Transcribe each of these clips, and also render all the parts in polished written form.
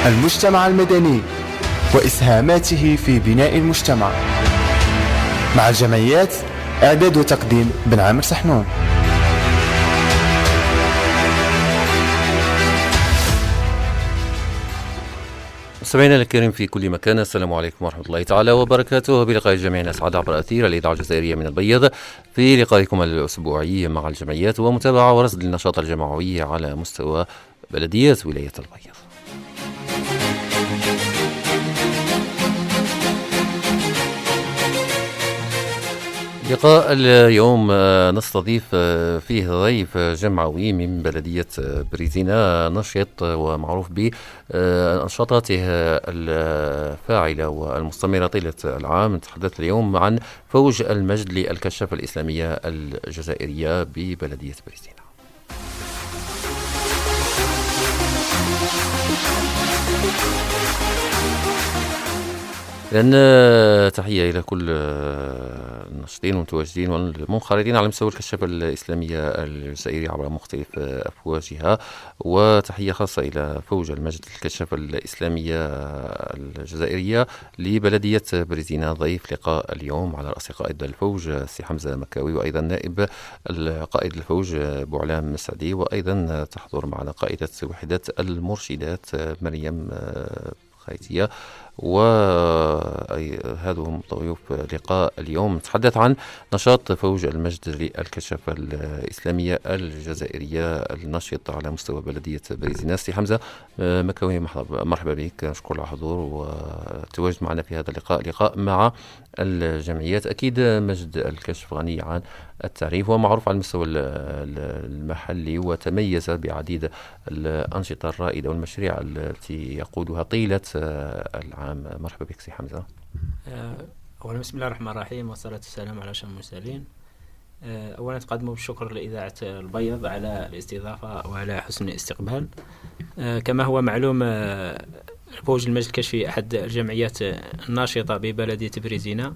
المجتمع المدني وإسهاماته في بناء المجتمع، مع الجمعيات. إعداد وتقديم بن عامر سحنون. مستمعينا الكريم في كل مكان، السلام عليكم ورحمة الله تعالى وبركاته. بلقاء جميعنا أسعد عبر أثير الإذاعة الجزائرية من البيض في لقائكم الأسبوعي مع الجمعيات ومتابعة ورصد للنشاط الجمعوي على مستوى بلدية ولاية البيض. لقاء اليوم نستضيف فيه ضيف جمعوي من بلدية بريزينا، نشيط ومعروف بنشاطاته الفاعلة والمستمرة طيلة العام. نتحدث اليوم عن فوج المجد للكشافة الإسلامية الجزائرية ببلدية بريزينا. لأن تحية إلى كل الناشطين والمتواجدين والمنخرطين على مستوى الكشافة الإسلامية الجزائرية عبر مختلف أفواجها، وتحية خاصة إلى فوج المجد للكشافة الإسلامية الجزائرية لبلدية بريزينا. ضيف لقاء اليوم على رأس قائد الفوج سي حمزة مكاوي، وأيضا نائب القائد الفوج بوعلام مسعدي، وأيضا تحضر معنا قائدة وحدة المرشدات مريم خيتية. وهذا هم ضيوف لقاء اليوم. نتحدث عن نشاط فوج المجد للكشافة الإسلامية الجزائرية النشط على مستوى بلدية بريزينا. سي حمزة مكاوي، مرحبا بك، نشكر على الحضور والتواجد معنا في هذا اللقاء، لقاء مع الجمعيات. أكيد مجد الكشف غني عن التعريف ومعروف على المستوى المحلي، وتميز بعديد الأنشطة الرائدة والمشاريع التي يقودها طيلة العام. مرحبا بك سي حمزة. أولا بسم الله الرحمن الرحيم، والصلاة والسلام على أشرف المرسلين. أولا تقدم بالشكر لإذاعة البيض على الاستضافة وعلى حسن الاستقبال. كما هو معلوم، فوج المجد الكشفي أحد الجمعيات الناشطة ببلدية بريزينا،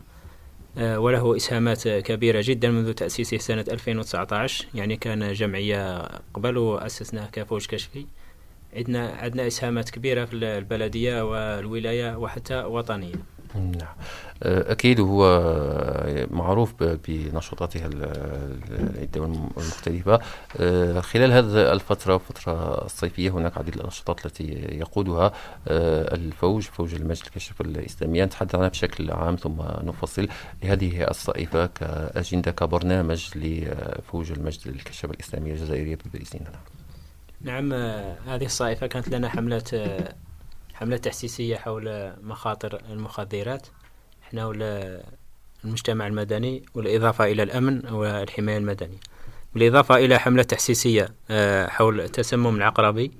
وله إسهامات كبيرة جدا منذ تأسيسه سنة 2019. يعني كان جمعية قبل وأسسناه كفوج كشفي. عندنا إسهامات كبيرة في البلدية والولاية وحتى وطنية. نعم، أكيد هو معروف بنشاطاته العدة والمختلفة. خلال هذه الفترة الصيفية هناك عديد النشاطات التي يقودها فوج المجد للكشافة الإسلامية. نتحدث عنها بشكل عام ثم نفصل لهذه الصيفة كأجندة كبرنامج لفوج المجد للكشافة الإسلامية الجزائرية ببريزينا. نعم، هذه الصيفة كانت لنا حملة تحسيسية حول مخاطر المخدرات احنا والمجتمع المدني، والإضافة إلى الأمن والحماية المدنية، بالإضافة إلى حملة تحسيسية حول التسمم العقربي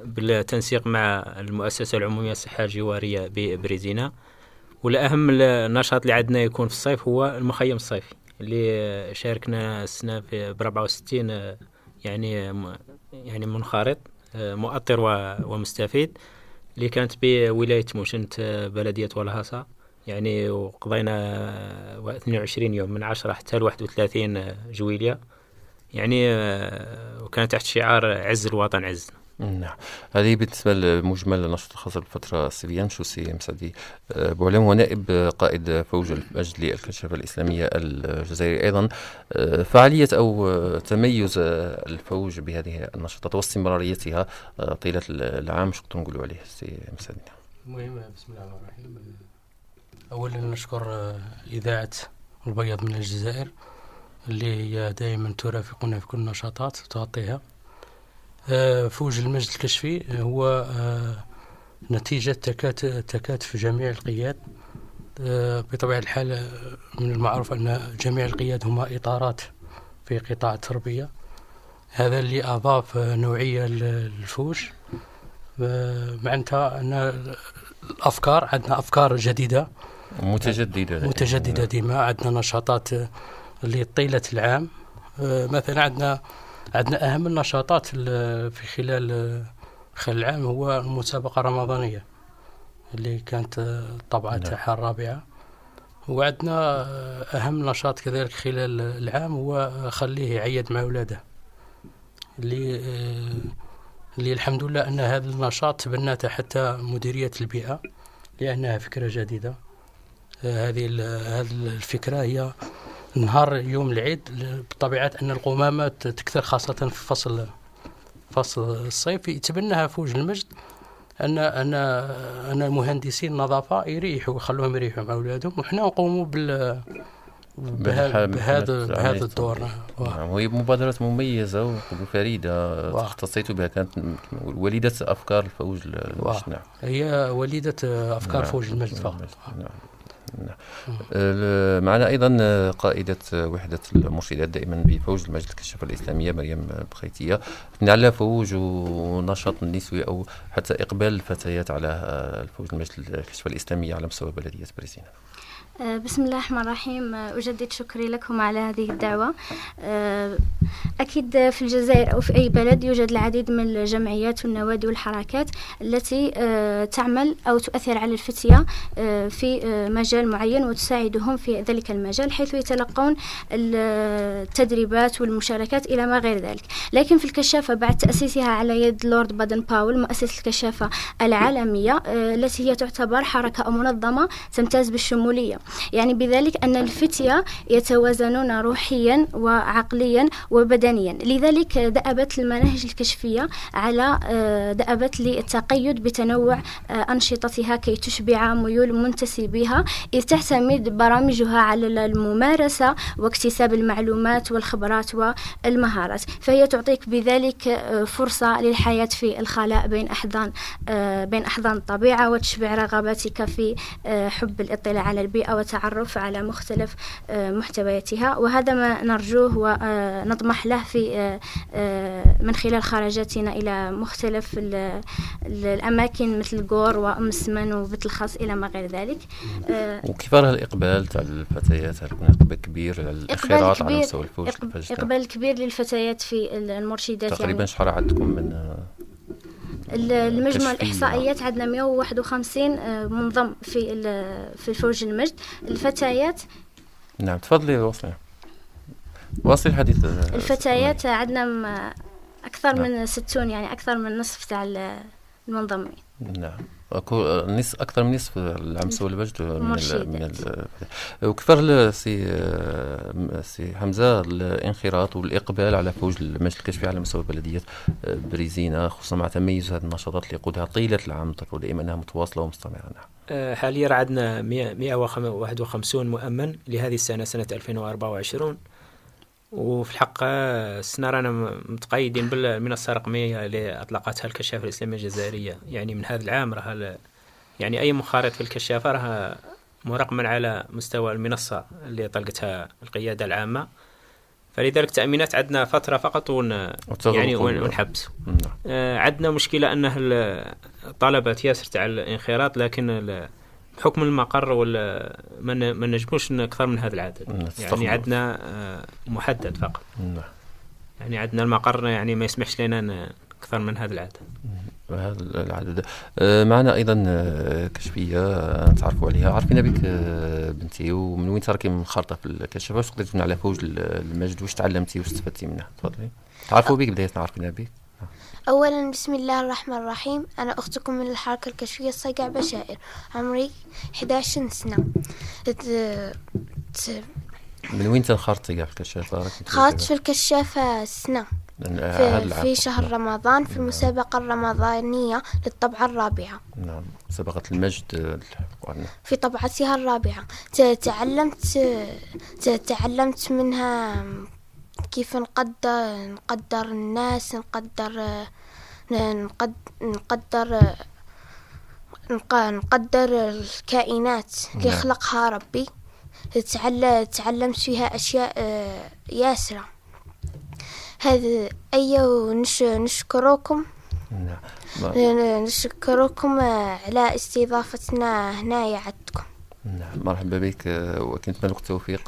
بالتنسيق مع المؤسسة العمومية الصحة الجوارية ببريزينا. والأهم النشاط اللي عندنا يكون في الصيف هو المخيم الصيفي اللي شاركنا السنة ب 64 يعني منخرط مؤطر ومستفيد، اللي كانت بولاية موشنت بلدية والهاصة. يعني وقضينا 22 يوم من 10 حتى 31 جويلية، يعني وكانت تحت شعار عز الوطن عزنا. نعم، هذه بالنسبة لمجمل النشاط الخاص بالفترة الصيفية. شو سي مسعدي بوعلام هو نائب قائد فوج المجد للكشافة الإسلامية الجزائرية، أيضا فعالية أو تميز الفوج بهذه النشاطات واستمراريتها طيلة العام، شو نقولوا عليه سي مسعدي؟ المهم، بسم الله الرحمن الرحيم. أولا نشكر إذاعة البيض من الجزائر اللي هي دائما ترافقنا في كل النشاطات وتغطيها. فوج المجد الكشفي هو نتيجة تكاتف جميع القياد. بطبيعة الحال من المعروف أن جميع القياد هما إطارات في قطاع التربية. هذا اللي أضاف نوعية للفوج، معناتها أن الأفكار عندنا أفكار جديدة متجددة ديما. عندنا نشاطات اللي طيلة العام. مثلا عندنا أهم النشاطات في خلال العام هو المسابقة الرمضانية اللي كانت طبعتها الرابعة. وعندنا أهم نشاط كذلك خلال العام هو خليه يعيد مع أولاده، اللي اللي الحمد لله أن هذا النشاط تبنته حتى مديرية البيئة لأنها فكرة جديدة. هذه الفكرة هي نهار يوم العيد بطبيعة أن القمامة تكثر خاصة في فصل الصيف، يتبناها فوج المجد أن المهندسين النظافة يريحوا ويخلوهم يريحوا مع أولادهم، وإحنا نقوموا بهذا الدور. وهي مبادرة مميزة وفريدة اختصيتوا بها، كانت وليدة أفكار الفوج المجد. هي وليدة أفكار فوج المجد فقط. معنا أيضا قائدة وحدة المرشدات دائما بفوج المجد الكشافة الإسلامية مريم بخيتية، على فوج ونشاط النسوي أو حتى إقبال الفتيات على الفوج المجد الكشافة الإسلامية على مستوى بلدية بريزينا. بسم الله الرحمن الرحيم. أجدد شكري لكم على هذه الدعوة. أكيد في الجزائر أو في أي بلد يوجد العديد من الجمعيات والنوادي والحركات التي تعمل أو تؤثر على الفتية في مجال معين وتساعدهم في ذلك المجال، حيث يتلقون التدريبات والمشاركات إلى ما غير ذلك. لكن في الكشافة بعد تأسيسها على يد لورد بادن باول مؤسس الكشافة العالمية، التي هي تعتبر حركة أو منظمة تمتاز بالشمولية، يعني بذلك أن الفتية يتوازنون روحيا وعقليا وبدنيا. لذلك دأبت المناهج الكشفية على دأبت للتقيد بتنوع أنشطتها كي تشبع ميول منتسبيها، إذ تعتمد برامجها على الممارسة واكتساب المعلومات والخبرات والمهارات، فهي تعطيك بذلك فرصة للحياة في الخلاء بين أحضان الطبيعة، وتشبع رغباتك في حب الاطلاع على البيئة وتعرف على مختلف محتوياتها. وهذا ما نرجوه ونطمح له في من خلال خرجاتنا إلى مختلف الأماكن مثل غور وأم السمن وبيت الخاص إلى ما غير ذلك. وكيف راه الإقبال تاع الفتيات؟ هل يكون إقبال كبير على الانخراط على مستوى الفوج؟ إقبال كبير للفتيات في المرشدات. تقريبا يعني شحال عندكم من المجموع الإحصائيات؟ عندنا 151 منضم في فوج المجد الفتيات. نعم تفضلي واصل الحديث. الفتيات عندنا أكثر من 60، يعني أكثر من نصف تاع المنضمين. نعم أكثر من نصف على مستوى المجد من وكيف سي حمزة الانخراط والإقبال على فوج المجد الكشفي على مستوى بلدية بريزينا، خصوصا مع تميز هذه النشاطات اللي يقودها طيلة العام، تقول دائما أنها متواصلة ومستمرة. حاليا عندنا 151 مؤمن لهذه السنة، سنة 2024. وفي الحق السنة رانا متقيدين بالمنصة الرقمية اللي أطلقتها الكشافة الإسلامية الجزائرية. يعني من هذا العام راه يعني أي منخرط في الكشافة راه مرقما على مستوى المنصة اللي طلقتها القيادة العامة، فلذلك تأمينات عندنا فترة فقط يعني ونحبس. عندنا مشكلة أنه الطلبة ياسر تاع الانخراط، لكن بحكم المقر ما نجموش أكثر من هذا العدد. يعني عندنا محدد فقط. يعني عندنا المقر يعني ما يسمحش لنا أكثر من هذا العدد. العدد. معنا أيضا كشفية نتعرفوا عليها. عرفينا بك بنتي، ومن وين تراكي منخرطة في الكشافة؟ واش قدرتي على فوج المجد؟ واش تعلمتي واش استفدتي منها؟ تفضلي. تعرفوا بك بداية عرفينا بك. أولا بسم الله الرحمن الرحيم. أنا أختكم من الحركة الكشفية صيقع بشائر، عمري 11 سنة. من وين تنخرطي في الكشافة؟ خرجت في الكشافة سنة في شهر رمضان في المسابقة الرمضانية للطبعة الرابعة. نعم، مسابقة المجد في طبعتها الرابعة. تعلمت منها كيف نقدر الناس، نقدر الكائنات اللي خلقها ربي. تعلمت فيها أشياء ياسرة. هذا نشكركم. نشكركم على استضافتنا هنا عندكم. نعم، مرحبا بك وكنتمنى لك التوفيق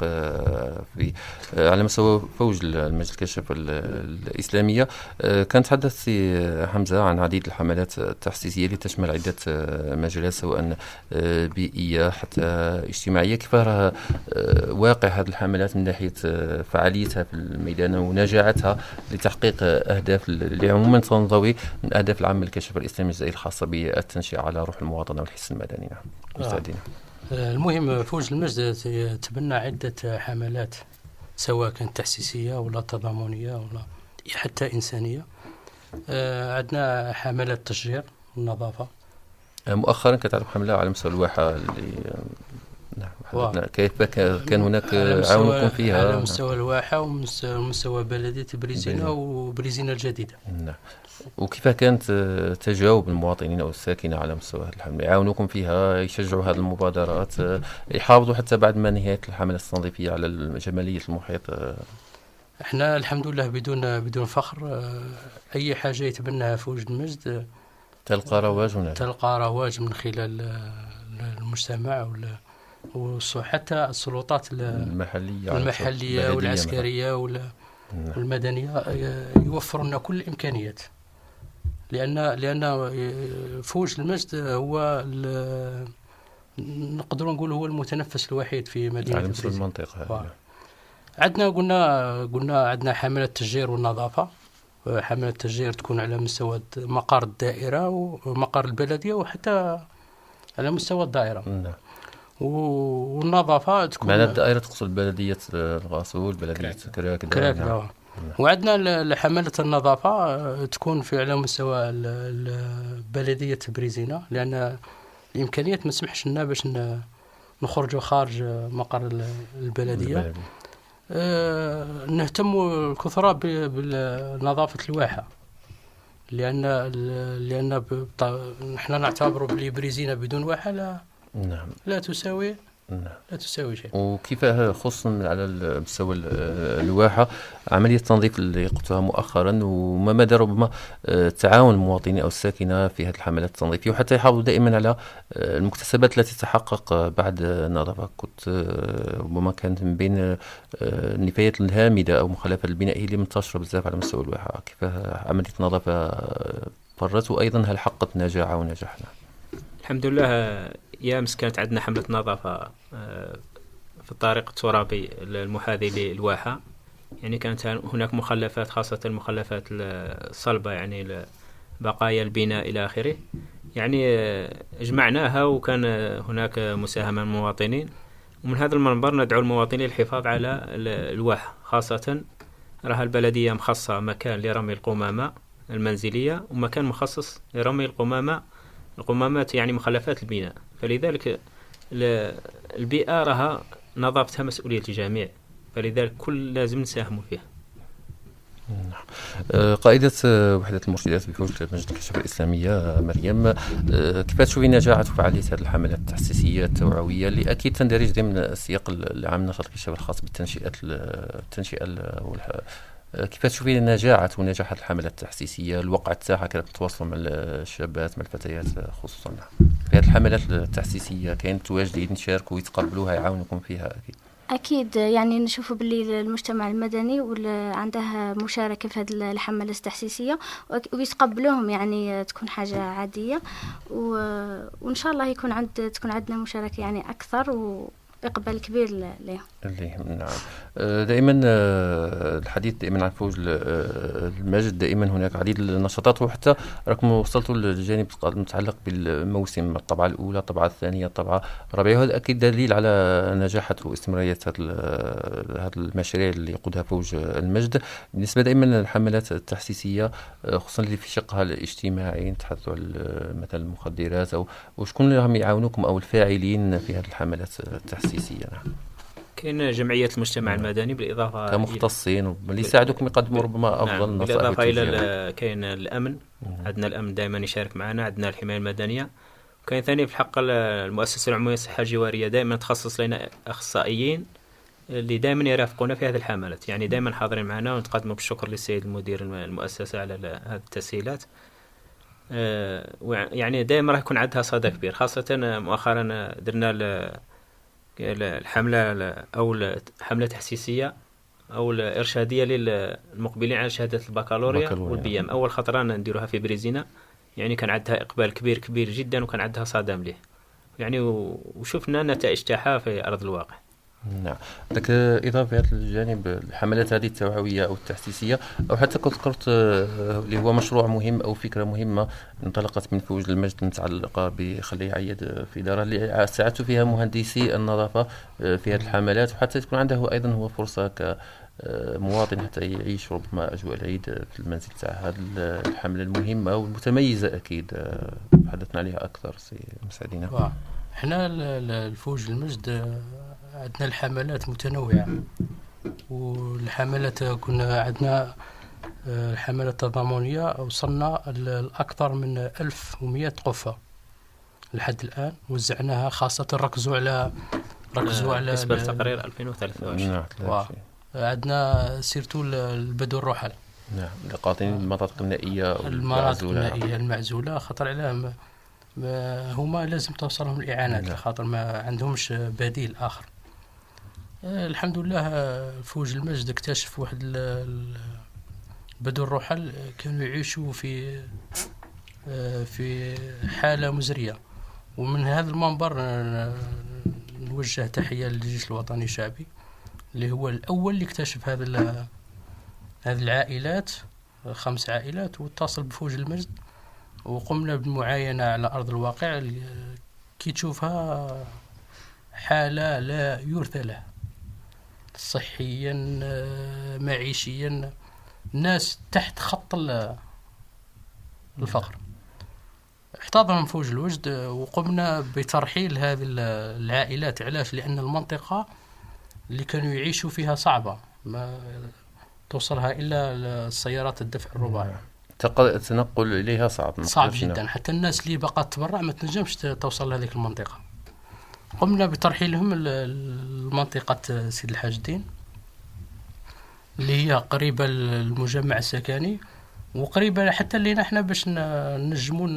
في على مستوى فوج المجلس الكشف الإسلامية. كان تحدث سي حمزة عن عديد الحملات التحسيسية اللي تشمل عدة مجالات سواء بيئية حتى اجتماعية. كيف راه واقع هذه الحملات من ناحية فعاليتها في الميدان ونجاعتها لتحقيق أهداف اللي عموما تنضوي من أهداف العام الكشف الإسلامي الجزائري الخاصة بالتنشئة على روح المواطنة والحس المدني؟ نعم مستعدين. المهم فوج المجد تبنى عدة حملات سواء كانت تحسيسية ولا تضامنية ولا حتى إنسانية. عندنا حملات تشجير والنظافة. مؤخرا كتعرف حملة على مستوى الواحة اللي نعم كيف كان هناك عاونكم فيها على مستوى الواحة ومستوى بلدية بريزينا وبريزينا الجديدة. نعم. وكيف كانت تجاوب المواطنين أو الساكنة على مستوى هذه الحملة؟ يعاونوكم فيها، يشجعوا هذه المبادرات، يحافظوا حتى بعد ما نهاية الحملة التنظيفية على جمالية المحيط؟ احنا الحمد لله بدون فخر أي حاجة يتبناها فوج المجد تلقى رواج من خلال المجتمع وحتى السلطات المحلية والعسكرية والمدنية يوفر لنا كل الإمكانيات، لأن فوج المجد هو نقدر نقول هو المتنفس الوحيد في مدينة على مستوى المنطقة. قلنا عندنا حملة تشجير والنظافة. حملة التشجير تكون على مستوى مقر الدائرة ومقر البلدية وحتى على مستوى الدائرة. والنظافة تكون معنى الدائرة تقصد بلدية الغاسول، بلدية كراكدا. وعندنا حملة النظافة تكون على مستوى بلدية بريزينا، لأن الإمكانيات ما تسمحش لنا باش نخرجوا خارج مقر البلدية. نهتم الكثرة بنظافة الواحة، لأن نحن نعتبر بلي بريزينا بدون واحة لا تساوي شيء. وكيف خصوصا على مستوى الواحة عملية التنظيف اللي قلتها مؤخرا، وما مدى ربما تعاون المواطنين أو الساكنة في هذه الحملات التنظيفية وحتى يحافظوا دائما على المكتسبات التي تتحقق بعد النظافة؟ كنت ربما كانت من بين النفايات الهامدة أو مخلفات البناء اللي منتشرة بزاف على مستوى الواحة. كيف عملية النظافة فرت، وأيضا هل حققت نجاعة ونجحنا؟ الحمد لله. يامس كانت عندنا حملة نظافة في الطريق الترابي المحاذي للواحة. يعني كانت هناك مخلفات، خاصة المخلفات الصلبة، يعني بقايا البناء إلى آخره. يعني جمعناها وكان هناك مساهمة من المواطنين، ومن هذا المنبر ندعو المواطنين للحفاظ على الواحة. خاصة راها البلدية مخصصة مكان لرمي القمامة المنزلية ومكان مخصص لرمي القمامات يعني مخلفات البناء. فلذلك البيئة راها نظافتها مسؤولية الجميع، فلذلك كل لازم نساهموا فيها. قائدة وحدة المرشدات بفوج مجلس الكشف الإسلامية مريم، كيف تشوفي نجاعة وفعالية هذه الحملات التحسيسية التوعوية اللي أكيد تندرج ضمن السياق العام نشاط الكشف الخاص بالتنشئة كيف تشوفي نجاعة ونجاح الحملات التحسيسية؟ الوقع الساحة كانت تتواصل مع الشابات مع الفتيات خصوصا في هذه الحملات التحسيسية، كاين تواجدين يشاركوا ويتقبلوها يعاونكم فيها؟ أكيد يعني نشوفوا باللي المجتمع المدني عنده مشاركة في هذه الحملة التحسيسية ويتقبلوهم، يعني تكون حاجة عادية، وإن شاء الله تكون عندنا مشاركة يعني أكثر إقبال كبير لهم. نعم. دائما الحديث دائما عن فوج المجد، دائما هناك عديد النشاطات، وحتى راكم وصلتوا للجانب المتعلق بالموسم، الطبعة الأولى، الطبعة الثانية، الطبعة الرابعة، وهذا أكيد دليل على نجاحة واستمرارية هذا المشاريع اللي يقودها فوج المجد. بالنسبة دائما للحملات التحسيسية خصوصا اللي في شقها الاجتماعي، نتحدثوا عن مثلا المخدرات، أو وشكون اللي راهم يعاونوكم أو الفاعلين في هذه الحملات التحسيسية؟ كاين جمعية المجتمع المدني بالإضافة كمختصين اللي يساعدوكم يقدموا ربما أفضل نصائح. بالإضافة إلى كاين الأمن، عندنا الأمن دائما يشارك معنا، عندنا الحماية المدنية، وكاين ثاني في الحق المؤسسة العمومية للصحة الجوارية دائما تخصص لنا أخصائيين اللي دائما يرافقونا في هذه الحملات، يعني دائما حاضرين معنا، ونتقدم بالشكر للسيد المدير المؤسسة على هذه التسهيلات. يعني دائما راح يكون عندها صدى كبير، خاصة مؤخرا درنا الحملة أو الحملة تحسيسية أو الإرشادية للمقبلين على شهادة البكالوريا والبيام. أول خطرة نديروها في بريزينا، يعني كان عندها إقبال كبير جدا، وكان عندها صدى مليح يعني، وشفنا نتائج تاعها في أرض الواقع. نعم. لك إضافة الجانب الحملات هذه التوعوية أو التحسيسية، أو حتى كنت ذكرت اللي هو مشروع مهم أو فكرة مهمة انطلقت من فوج المجد متعلقة بخليه يعيد في داره، اللي ساعدت فيها مهندسي النظافة في هذه الحملات، وحتى تكون عنده أيضا هو فرصة كمواطن حتى يعيش ربما أجواء العيد في المنزل تاع هذه الحملة المهمة والمتميزة. أكيد حدثنا عليها أكثر سي مساعدينا. احنا الفوج المجد عندنا الحملات متنوعة، والحملات كنا عندنا الحملة التضامنية وصلنا لأكثر من 1100 قفة لحد الآن، وزعناها خاصة ركزوا على بالنسبة لتقرير 2023. عندنا سيرتو البدو الرحل. نعم. لقاطين المناطق النائية المعزولة خطر عليهم هما لازم توصلهم الإعانات خاطر ما عندهمش بديل آخر. الحمد لله فوج المجد اكتشف واحد بدو الرحل كانوا يعيشوا في حالة مزرية، ومن هذا المنبر نوجه تحية للجيش الوطني الشعبي اللي هو الأول اللي اكتشف هذه العائلات، 5 عائلات، واتصل بفوج المجد وقمنا بالمعاينة على أرض الواقع. كي تشوفها حالة لا يرثى لها، صحيا معيشيا، الناس تحت خط الفقر. احتضن فوج الوجد وقمنا بترحيل هذه العائلات. علاش؟ لأن المنطقة اللي كانوا يعيشوا فيها صعبة، ما توصلها إلا السيارات الدفع الرباعي، التنقل إليها صعب جدا. حتى الناس اللي بقات تبرع ما تنجمش توصل لهذه المنطقة. قمنا بترحيلهم لمنطقة سيد الحاج الدين اللي هي قريبة المجمع السكني، وقريبة حتى اللي نحن باش نجمون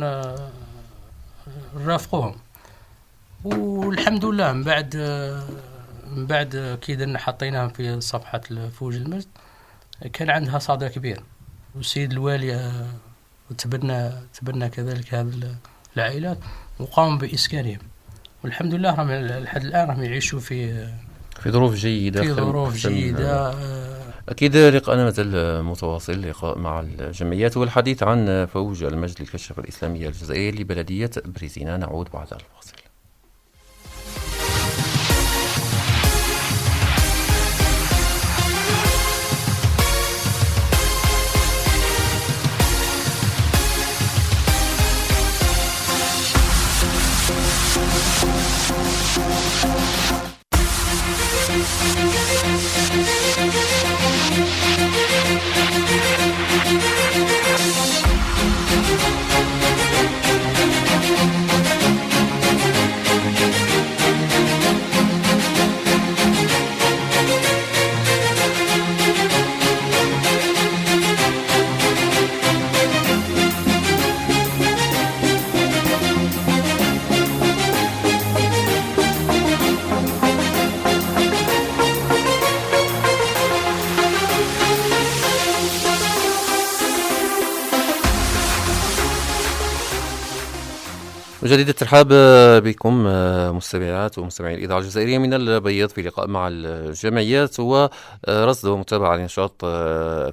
نرافقوهم. والحمد لله من بعد كي درنا حطيناهم في صفحة فوج المجد كان عندها صدى كبير، والسيد الوالي تبنى كذلك هذه العائلات وقام بإسكانهم، والحمد لله لحد الآن راهم يعيشوا في ظروف جيدة. أكيد لقاءنا مازال متواصل، لقاء مع الجمعيات والحديث عن فوج المجد للكشافة الإسلامية الجزائرية لبلدية بريزينا. نعود بعد الفاصل. مجددا الترحاب بكم مستمعات ومستمعي الإذاعة الجزائرية من البيض في لقاء مع الجمعيات ورصد ومتابعة لنشاط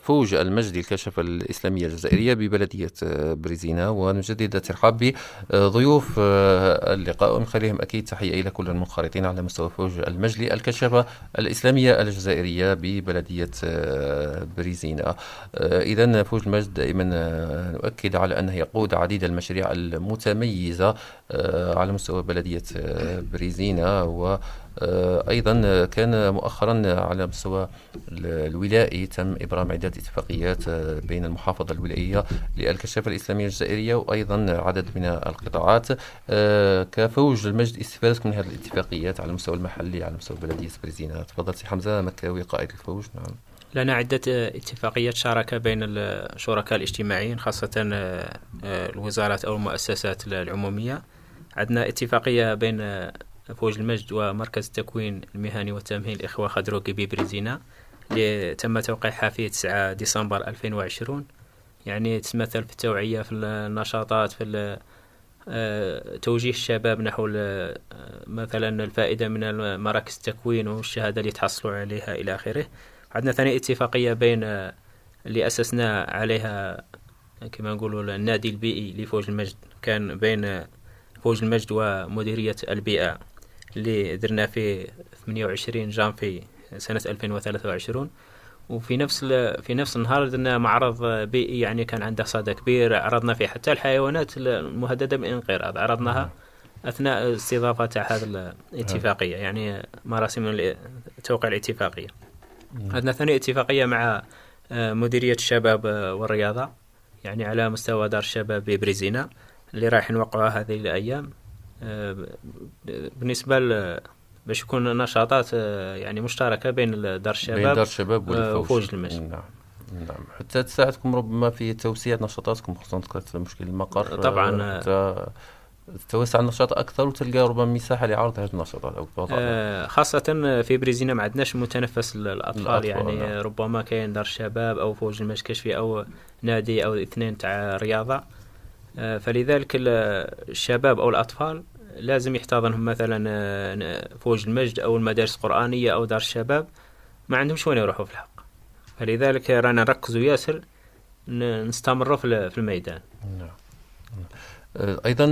فوج المجد للكشافة الإسلامية الجزائرية ببلدية بريزينا. ونجدد الترحاب بضيوف اللقاء ومن خلالهم أكيد تحية إلى كل المنخرطين على مستوى فوج المجد للكشافة الإسلامية الجزائرية ببلدية بريزينا. إذن فوج المجد دائما نؤكد على أنه يقود عديد المشاريع المتميزة على مستوى بلدية بريزينا، وأيضا كان مؤخرا على مستوى الولائي تم إبرام عدة اتفاقيات بين المحافظة الولائية للكشافة الإسلامية الجزائرية وأيضا عدد من القطاعات. كفوج المجد استفادتكم من هذه الاتفاقيات على المستوى المحلي على مستوى بلدية بريزينا؟ تفضل سي حمزة مكاوي قائد الفوج. نعم، لنا عدة اتفاقيات شراكة بين الشركاء الاجتماعيين، خاصة الوزارات أو المؤسسات العمومية. عندنا اتفاقية بين فوج المجد ومركز التكوين المهني والتمهيدي الإخوة خضروقي ببريزينا، اللي تم توقيعها في 9 ديسمبر 2020. يعني تتمثل في التوعية في النشاطات، في توجيه الشباب نحو مثلا الفائدة من مراكز التكوين والشهادة اللي تحصلوا عليها إلى آخره. عندنا ثاني اتفاقية بين اللي أسسنا عليها كما نقولوا النادي البيئي لفوج المجد، كان بين فوج المجد ومديرية البيئة اللي درنا في 28 جانفي سنة 2023. وفي نفس النهار درنا معرض بيئي، يعني كان عنده صدى كبير، عرضنا فيه حتى الحيوانات المهددة بالانقراض، عرضناها أثناء استضافة هذه الاتفاقية، يعني مراسم توقيع الاتفاقية. عندنا ثاني اتفاقية مع مديرية الشباب والرياضة، يعني على مستوى دار الشباب ببريزينا، اللي رايح نوقعها هذه الأيام، بالنسبة باش يكون نشاطات يعني مشتركة بين دار الشباب وفوج المجد. نعم، حتى تساعدكم ربما في توسيع نشاطاتكم، خصوصا ذكرت مشكل المقر. طبعا توسع النشاط أكثر وتلقى ربما مساحة لعرض هذه النشاطات خاصة في بريزينا ما عندناش متنفس الأطفال يعني ربما كاين دار الشباب أو فوج المجد كشفي أو نادي أو اثنين تاع رياضة، فلذلك الشباب أو الأطفال لازم يحتضنهم مثلا فوج المجد أو المدارس القرآنية أو دار الشباب، ما عندهمش وين يروحوا في الحق. فلذلك رانا نركزوا ياسر نستمروا في الميدان. أيضا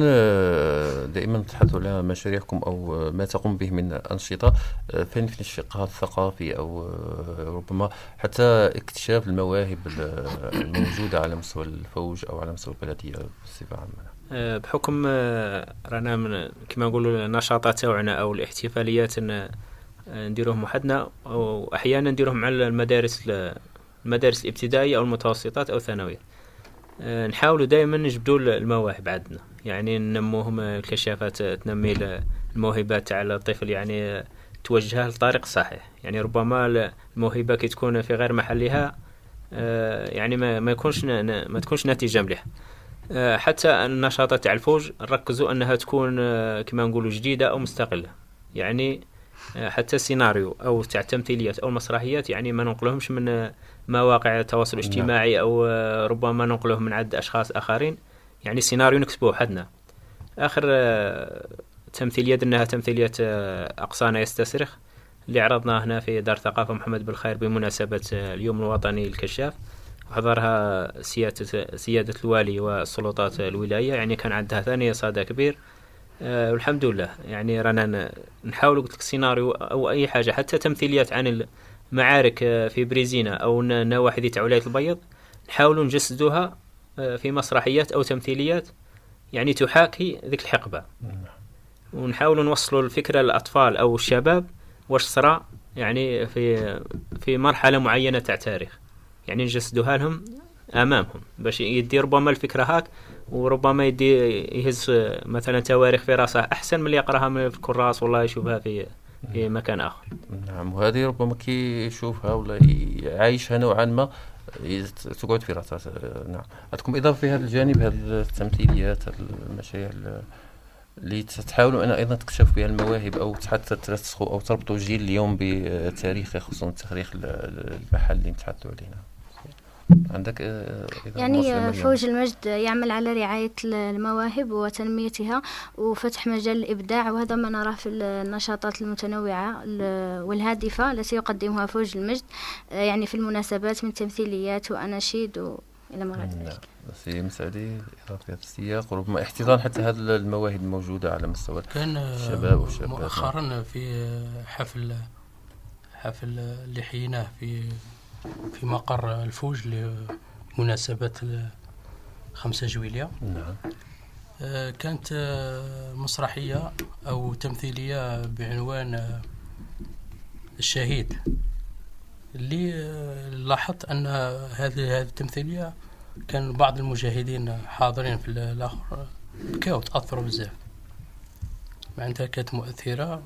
دائما تحدثوا على مشاريعكم أو ما تقوم به من أنشطة في الشق الثقافي، أو ربما حتى اكتشاف المواهب الموجودة على مستوى الفوج أو على مستوى البلدية بصفة عامة. بحكم رانا كما نقولوا النشاطات تاعنا أو الاحتفاليات نديروهم وحدنا، وأحيانا نديروهم مع المدارس الابتدائية أو المتوسطات أو الثانوية. نحاولوا دائما نجبدوا المواهب عندنا، يعني ننموهم الكشافات، تنمي الموهبات تاع الطفل، يعني توجهها للطريق الصحيح. يعني ربما الموهبة كي تكون في غير محلها يعني ما تكونش نتيجة مليحة. حتى النشاطات تاع الفوج نركزوا أنها تكون كما نقولوا جديدة أو مستقلة، يعني حتى السيناريو أو تاع التمثيليات أو المسرحيات يعني ما ننقلهمش من مواقع التواصل الاجتماعي أو ربما ننقلهم من عند أشخاص آخرين، يعني السيناريو نكتبوه حدنا. آخر تمثيلية درناها تمثيلية أقصانا يستصرخ، اللي عرضناها هنا في دار ثقافة محمد بالخير بمناسبة اليوم الوطني للكشاف، وحضرها سيادة الوالي والسلطات الولاية، يعني كان عندها ثانية صدى كبير. والحمد لله يعني رانا نحاول قلت لك سيناريو أو أي حاجة، حتى تمثيليات عن المعارك في بريزينا أو النواحي تاع ولاية البيض نحاولوا نجسدوها في مسرحيات أو تمثيليات يعني تحاكي ذيك الحقبة، ونحاولوا نوصلوا الفكرة للأطفال أو الشباب واش صرا يعني في مرحلة معينة تاع تاريخ، يعني نجسدوها لهم أمامهم باش يدي ربما الفكرة هاك، وربما يدي يهز مثلا تواريخ في راسه أحسن من اللي يقراها في الكراس والله يشوفها في مكان آخر. نعم، وهذه ربما كي يشوفها ولا يعيشها نوعا ما تقعد في راسه. نعم، عندكم إضافة في هذا الجانب، هذه التمثيليات، المشاريع اللي تحاولوا أن أيضا تكشفوا بها المواهب أو حتى ترسخوا أو تربطوا الجيل اليوم بتاريخه، خصوصا التاريخ المحلي اللي نتحدثوا علينا؟ عندك يعني فوج المجد يعمل على رعاية المواهب وتنميتها وفتح مجال الإبداع، وهذا ما نراه في النشاطات المتنوعة والهادفة التي يقدمها فوج المجد، يعني في المناسبات من تمثيليات وأناشيد وإلى ما غير ذلك. بس مسألة إضافة هذا السياق وربما احتضان حتى هذه المواهب الموجودة على مستوى الشباب والشابات. مؤخرا في حفل اللي حيناه في مقر الفوج لمناسبة 5 جويلية. نعم. كانت مسرحية أو تمثيلية بعنوان الشهيد، اللي لاحظت أن هذه التمثيلية كان بعض المشاهدين حاضرين في الآخر بكاو تأثروا بزاف، معناتها كانت مؤثرة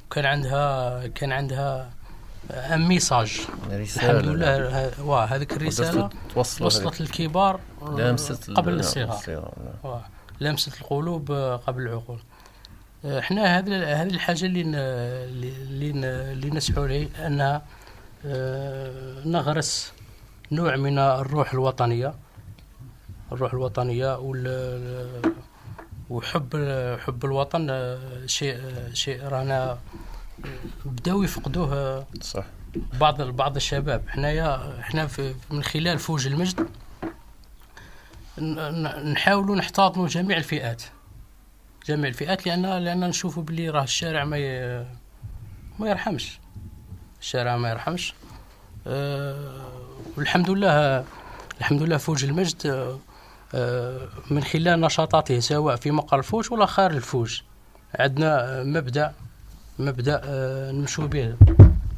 وكان عندها ميساج. الحمد لله هذيك الرسالة وصلت للكبار قبل الصغار، لمست القلوب قبل العقول. احنا هذه الحاجة اللي نسعى لها، أنها نغرس نوع من الروح الوطنية وحب الوطن. شيء رانا بداو يفقدوه صح بعض الشباب. احنا من خلال فوج المجد نحاولوا نحتضنوا جميع الفئات، لأن نشوفوا بلي راه الشارع ما يرحمش. والحمد لله فوج المجد من خلال نشاطاته سواء في مقر الفوج ولا خارج الفوج عندنا مبدأ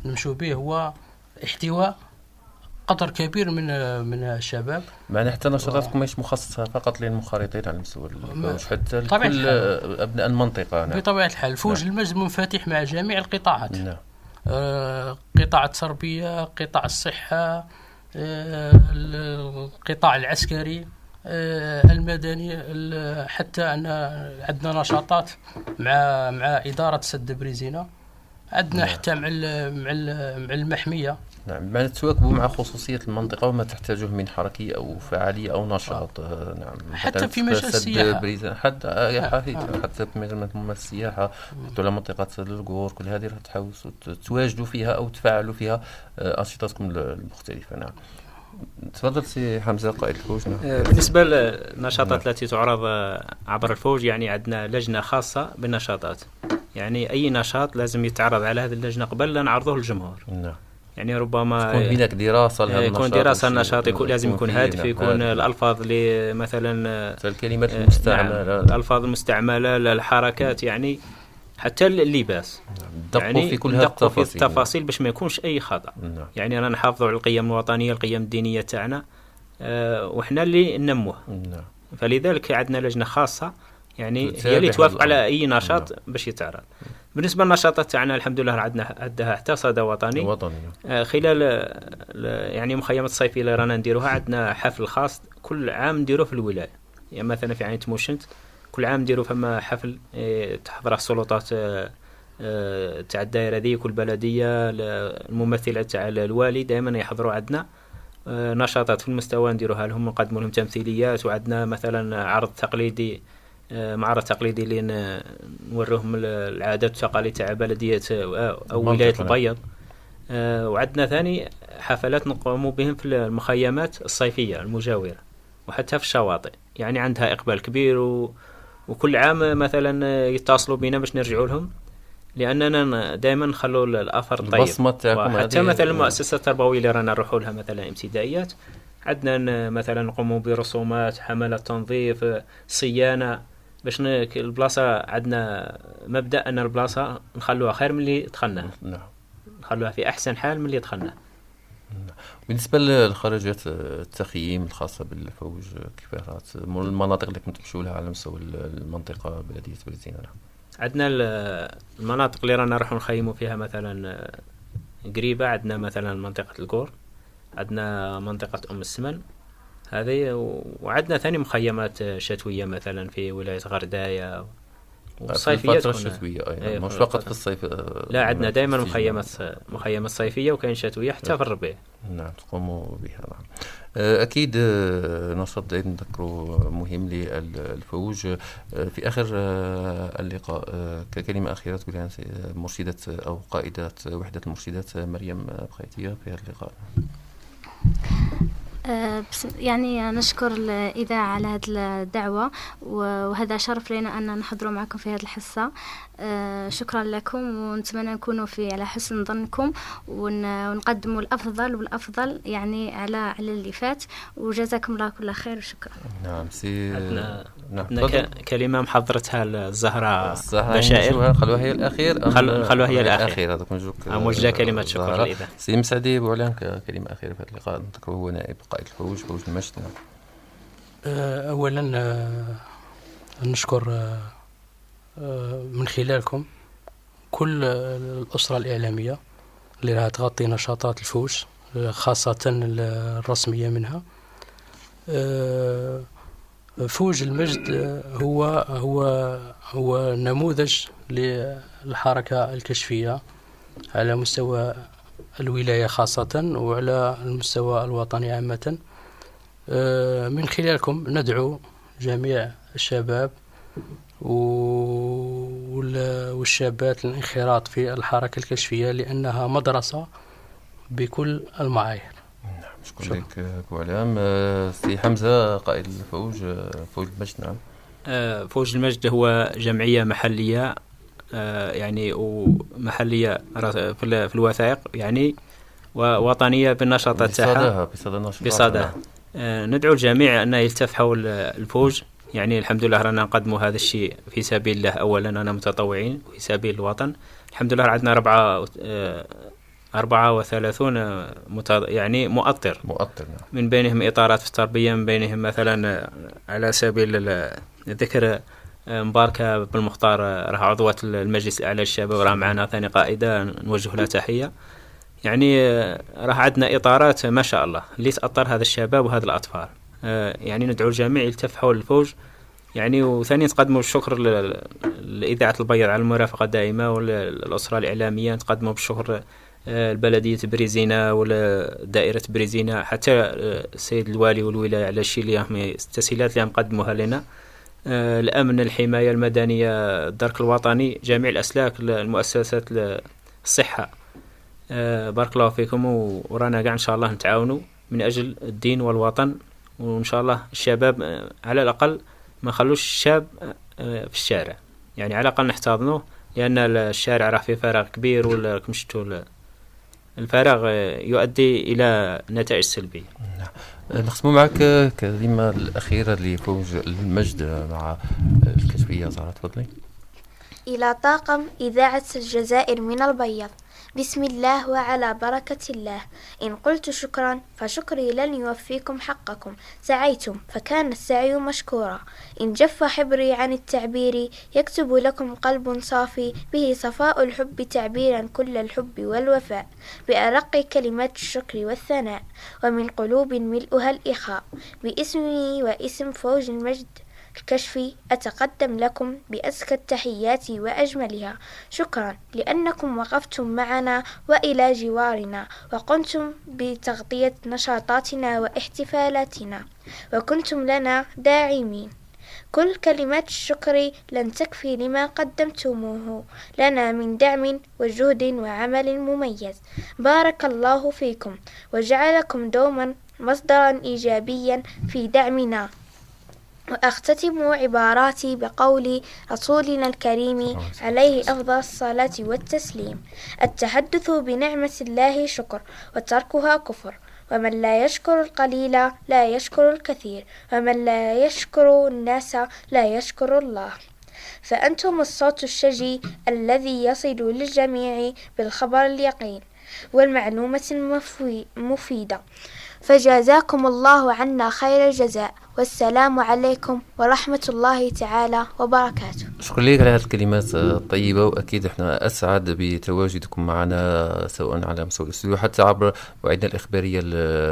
نمشوا به هو احتواء قدر كبير من الشباب. معنى حتى نشاطاتكم مش مخصصة فقط للمنخرطين على مستوى الفوج، حتى لكل أبناء المنطقة. نعم. بطبيعة الحال فوج المجد منفتح مع جميع القطاعات. نعم. قطاع التربية، قطاع الصحة، القطاع العسكري، المدني، حتى أن عندنا نشاطات مع إدارة سد بريزينة، عندنا حتى مع المحمية. نعم، معنى تواكبوا مع خصوصية المنطقة وما تحتاجه من حركية أو فعالية أو نشاط. نعم. حتى في مجال السياحة، حتى في مجال السياحة، حتى على منطقة القور، كل هذه راح تحاولوا تواجدوا فيها أو تفعلوا فيها أنشطتكم المختلفة. نعم. تفضل سي حمزة قائد الفوج. بالنسبة للنشاطات التي تعرض عبر الفوج، يعني عندنا لجنة خاصة بالنشاطات، يعني أي نشاط لازم يتعرض على هذه اللجنة قبل لا نعرضه للجمهور. نعم. يعني ربما تكون هناك دراسة لهذا النشاط، يكون دراسة النشاط، لازم يكون هادف، يكون الألفاظ اللي مثلا الكلمات المستعملة، نعم، الألفاظ المستعملة، الحركات، يعني حتى اللباس، يعني في كل هذه التفاصيل باش ما يكونش أي خطأ. نعم. يعني أنا نحافظ على القيم الوطنية، القيم الدينية تاعنا، وإحنا اللي ننموه. نعم. فلذلك عندنا لجنة خاصة، يعني هي اللي توافق على أي نشاط. نعم. باش يتعرض. بالنسبة للنشاطات تاعنا الحمد لله عندها حتى صدى وطني. خلال يعني مخيمات الصيفية اللي رانا نديروها، عندنا حفل خاص كل عام نديروه في الولاية. يعني مثلا في عين تموشنت كل عام نديروا فما حفل تحضره السلطات تاع الدائرة ذيك والبلدية، الممثلة تاع الوالي دائما يحضروا عندنا نشاطات في المستوى نديروها لهم، نقدموا لهم تمثيليات، وعندنا مثلا عرض تقليدي، معرض تقليدي اللي نوروهم العادات والتقاليد تاع بلدية أو ولاية البيض. وعندنا ثاني حفلات نقوم بهم في المخيمات الصيفية المجاورة وحتى في الشواطئ، يعني عندها إقبال كبير، وكل عام مثلا يتصلوا بنا باش نرجعوا لهم، لأننا دائما نخلوا الأثر طيب. حتى مثلا المؤسسة التربوية اللي رانا نروحوا لها مثلا ابتدائيات، عندنا مثلا نقوموا برسومات، حملات تنظيف، صيانة، باش البلاصة عندنا مبدأ أن البلاصة نخلوها خير من اللي دخلنا. نعم. نخلوها في أحسن حال من اللي دخلنا. بالنسبة للخرجات التخييم الخاصة بالفوج، كيف المناطق اللي كنتم تمشوا لها على مستوى المنطقة بلدية بريزينة؟ عندنا المناطق اللي رانا نروحوا نخيموا فيها مثلا قريبة، عندنا مثلا منطقة القور، عندنا منطقة أم السمن هذه، وعندنا ثاني مخيمات شتوية مثلا في ولاية غرداية والصيفيات. الشتوية مش فقط في الصيف، لا عندنا دائما مخيمات صيفية وكاين شتوية حتى في الربيع. نعم تقوموا بها. نعم. أكيد نشاط دائما نذكره مهم للفوج. في آخر اللقاء ككلمة أخيرة تقول مرشدة أو قائدة وحدة المرشدات مريم بخيتية في هذا اللقاء. يعني نشكر الإذاعة على هذه الدعوة، وهذا شرف لنا أن نحضر معكم في هذه الحصة. شكرا لكم، ونتمنى نكونوا على حسن ظنكم، ونقدموا الأفضل والأفضل يعني على اللي فات، وجزاكم الله كل خير وشكرا. نعم كلمة محضرتها الزهراء بشائر، خلوها هي الأخير. خلوها هي الأخير. هذا كنجوك موجودة كلمة شكر للإذاعة. سي مسعدي بوعلان كلمة أخيرة في هذا اللقاء نذكره، هو نائب قائد الفوج فوج المجد. أولا نشكر من خلالكم كل الأسرة الإعلامية اللي راها تغطي نشاطات الفوج، خاصة الرسمية منها. فوج المجد هو نموذج للحركة الكشفية على مستوى الولاية خاصة وعلى المستوى الوطني عامة. من خلالكم ندعو جميع الشباب والشابات للانخراط في الحركة الكشفية لأنها مدرسة بكل المعايير. شكرا لك أبو علام. سي حمزة قائد الفوج، فوج المجد. نعم، فوج المجد هو جمعية محلية يعني ومحلية في الوثائق يعني ووطنية بالنشاطات تاعها بصداها. ندعو الجميع أن يلتف حول الفوج. يعني الحمد لله رانا نقدموا هذا الشيء في سبيل الله. أولا أنا متطوعين في سبيل الوطن. الحمد لله عندنا 34 يعني مؤطر. من بينهم إطارات في التربية، من بينهم مثلا على سبيل الذكر مباركة بالمختار راح عضوة المجلس الأعلى للشباب، راح معنا ثاني قائدة نوجه لها تحية. يعني راح عندنا إطارات ما شاء الله اللي تأطر هذا الشباب وهذا الأطفال. يعني ندعو الجميع يلتف حول الفوج. يعني وثانيا نقدموا الشكر لإذاعة البيض على المرافقة الدائمة، والأسرة الإعلامية نقدموا بالشكر البلدية بريزينا ودائرة بريزينا، حتى السيد الوالي والولاية على الشيء اللي هم التسهيلات اللي هم قدموها لنا. الأمن، الحماية المدنية، الدرك الوطني، جميع الأسلاك، المؤسسات الصحة. بارك الله فيكم، ورانا قاعد إن شاء الله نتعاونوا من أجل الدين والوطن. وإن شاء الله الشباب على الأقل ما خلوش الشاب في الشارع، يعني على الأقل نحتضنوه، لأن الشارع راه فيه فراغ كبير، ولا كمشتوا الفراغ يؤدي إلى نتائج سلبية. نختم معك كلمة الأخيرة لفوج المجد مع الكشفية. زهرة تفضلي. إلى طاقم إذاعة الجزائر من البيض، بسم الله وعلى بركة الله. إن قلت شكرا فشكري لن يوفيكم حقكم، سعيتم فكان السعي مشكورا. إن جف حبري عن التعبير يكتب لكم قلب صافي، به صفاء الحب تعبيرا كل الحب والوفاء، بأرق كلمات الشكر والثناء، ومن قلوب ملؤها الإخاء. باسمي واسم فوج المجد الكشفي أتقدم لكم بأزكى التحيات وأجملها. شكرا لأنكم وقفتم معنا وإلى جوارنا، وقمتم بتغطية نشاطاتنا واحتفالاتنا، وكنتم لنا داعمين. كل كلمات الشكر لن تكفي لما قدمتموه لنا من دعم وجهد وعمل مميز. بارك الله فيكم وجعلكم دوما مصدرا إيجابيا في دعمنا. وأختتم عباراتي بقول رسولنا الكريم عليه أفضل الصلاة والتسليم: التحدث بنعمة الله شكر، وتركها كفر، ومن لا يشكر القليل لا يشكر الكثير، ومن لا يشكر الناس لا يشكر الله. فأنتم الصوت الشجي الذي يصل للجميع بالخبر اليقين والمعلومة المفيدة. فجزاكم الله عنا خير الجزاء، والسلام عليكم ورحمة الله تعالى وبركاته. شكرا لك على هذه الكلمات الطيبة، وأكيد احنا أسعد بتواجدكم معنا سواء على مستوى الاستوديو حتى عبر وعدنا الإخبارية،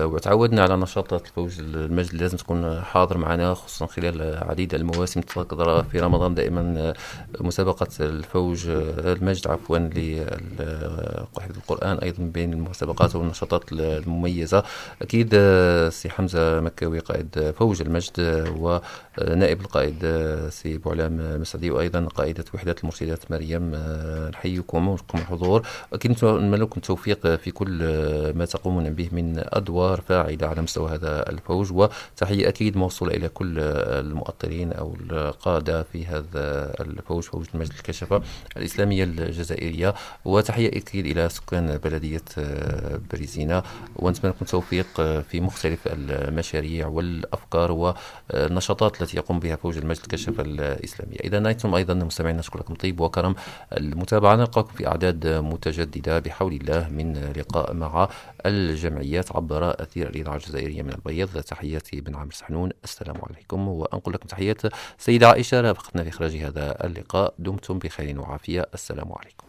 وتعودنا على نشاطات الفوج المجد. لازم تكون حاضر معنا خصوصا خلال عديد المواسم. تذكر في رمضان دائما مسابقة الفوج المجد لقحف القرآن أيضا بين المسابقات والنشاطات المميزة. أكيد سي حمزة مكاوي قائد فوج المجد ونائب القائد سي أبو علام المسعدي، وأيضا قائدة وحدة المرشدات مريم، نحييكم ونشكركم الحضور. أكيد نتمنى لكم التوفيق في كل ما تقومون به من أدوار فاعلة على مستوى هذا الفوج، وتحية أكيد موصولة إلى كل المؤطرين أو القادة في هذا الفوج، فوج المجد الكشفة الإسلامية الجزائرية، وتحية أكيد إلى سكان بلدية بريزينا، ونتمنى لكم التوفيق في مختلف المشاريع والأفكار والنشاطات التي يقوم بها فوج المجد الكشفة الإسلامية. إذا نأيتم أيضا مستمعين نشكر لكم طيب وكرم المتابعة. نلقاكم في أعداد متجددة بحول الله من لقاء مع الجمعيات عبر أثير الإذاعة الجزائرية من البيض. تحياتي بن عامر سحنون، السلام عليكم، وأنقل لكم تحيات سيدة عائشة رافقتنا في إخراج هذا اللقاء. دمتم بخير وعافية، السلام عليكم.